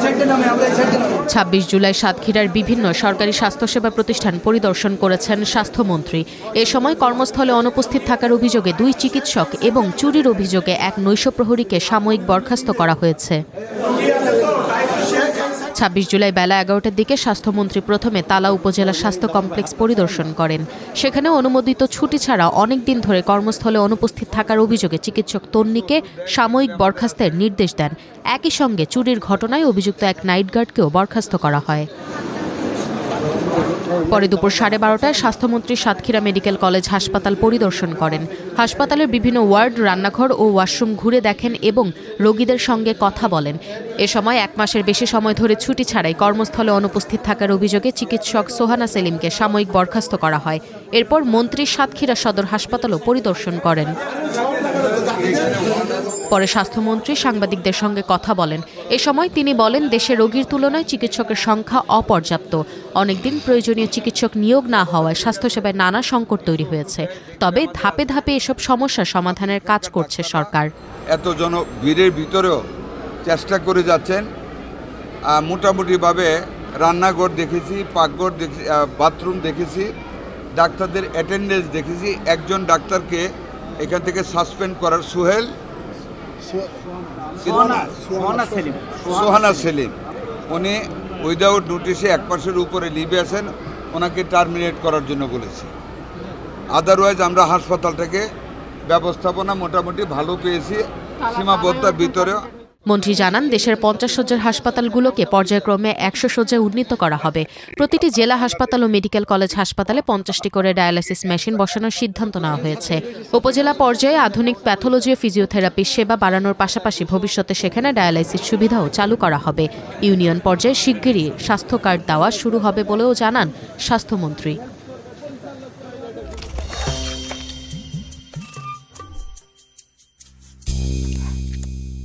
26 জুলাই সাতক্ষীরার বিভিন্ন সরকারি স্বাস্থ্যসেবা প্রতিষ্ঠান পরিদর্শন করেছেন স্বাস্থ্যমন্ত্রী। এ সময় কর্মস্থলে অনুপস্থিত থাকার অভিযোগে 2 চিকিৎসক এবং চুরির অভিযোগে এক নৈশ প্রহরীকে সাময়িক বরখাস্ত করা হয়েছে। 26 জুলাই বেলা 11টার দিকে স্বাস্থ্যমন্ত্রী প্রথমে তালা উপজেলা স্বাস্থ্য কমপ্লেক্স পরিদর্শন করেন। সেখানে অনুমোদিত ছুটি ছাড়া অনেক দিন ধরে কর্মস্থলে অনুপস্থিত থাকার অভিযোগে চিকিৎসক তন্নিকে সাময়িক বরখাস্তের নির্দেশ দেন। একই সঙ্গে চুরির ঘটনায় অভিযুক্ত এক নাইট গার্ডকেও বরখাস্ত করা হয়। পরে দুপুর 12:30টায় স্বাস্থ্যমন্ত্রী সাতক্ষীরা মেডিকেল কলেজ হাসপাতাল পরিদর্শন করেন। হাসপাতালের বিভিন্ন ওয়ার্ড, রান্নাঘর ও ওয়াশরুম ঘুরে দেখেন এবং রোগীদের সঙ্গে কথা বলেন। এ সময় 1 মাসের বেশি সময় ধরে ছুটি ছাড়াই কর্মস্থলে অনুপস্থিত থাকার অভিযোগে চিকিৎসক সোহানা সেলিমকে সাময়িক বরখাস্ত করা হয়। এরপর মন্ত্রী সাতক্ষীরা সদর হাসপাতালও পরিদর্শন করেন। পরে স্বাস্থ্যমন্ত্রী সাংবাদিকদের সঙ্গে কথা বলেন। এ সময় তিনি বলেন, দেশে রোগীর তুলনায় চিকিৎসকের সংখ্যা অপর্যাপ্ত। অনেকদিন প্রয়োজনীয় চিকিৎসক নিয়োগ না হওয়ায় স্বাস্থ্যসেবায় নানা সংকট তৈরি হয়েছে। তবে ধাপে ধাপে এসব সমস্যা সমাধানের কাজ করছে সরকার। এত ভিড়ের ভিতরেও চেষ্টা করে যাচ্ছেন। মোটামুটিভাবে রান্নাঘর দেখেছি, পাকঘর দেখেছি, বাথরুম দেখেছি, ডাক্তারদের অ্যাটেন্ডেন্স দেখেছি। একজন ডাক্তারকে এখান থেকে সাসপেন্ড করার সোহানা সেলিম, উনি উইদাউট নোটিশে 1 মাসের উপরে লিভে আছেন, ওনাকে টার্মিনেট করার জন্য বলেছি। আদারওয়াইজ আমরা হাসপাতালটাকে ব্যবস্থাপনা মোটামুটি ভালো পেয়েছি, সীমাবদ্ধতার ভিতরেও। মন্ত্রী জানান, দেশের 50 শয্যার হাসপাতালগুলোকে পর্যায়ক্রমে 100 শয্যায় উন্নীত করা হবে। প্রতিটি জেলা হাসপাতাল ও মেডিকেল কলেজ হাসপাতালে 50টি করে ডায়ালাইসিস মেশিন বসানোর সিদ্ধান্ত নেওয়া হয়েছে। উপজেলা পর্যায়ে আধুনিক প্যাথোলজি ও ফিজিওথেরাপি সেবা বাড়ানোর পাশাপাশি ভবিষ্যতে সেখানে ডায়ালাইসিস সুবিধাও চালু করা হবে। ইউনিয়ন পর্যায়ে শিগগিরই স্বাস্থ্য কার্ড দেওয়া শুরু হবে বলেও জানান স্বাস্থ্যমন্ত্রী।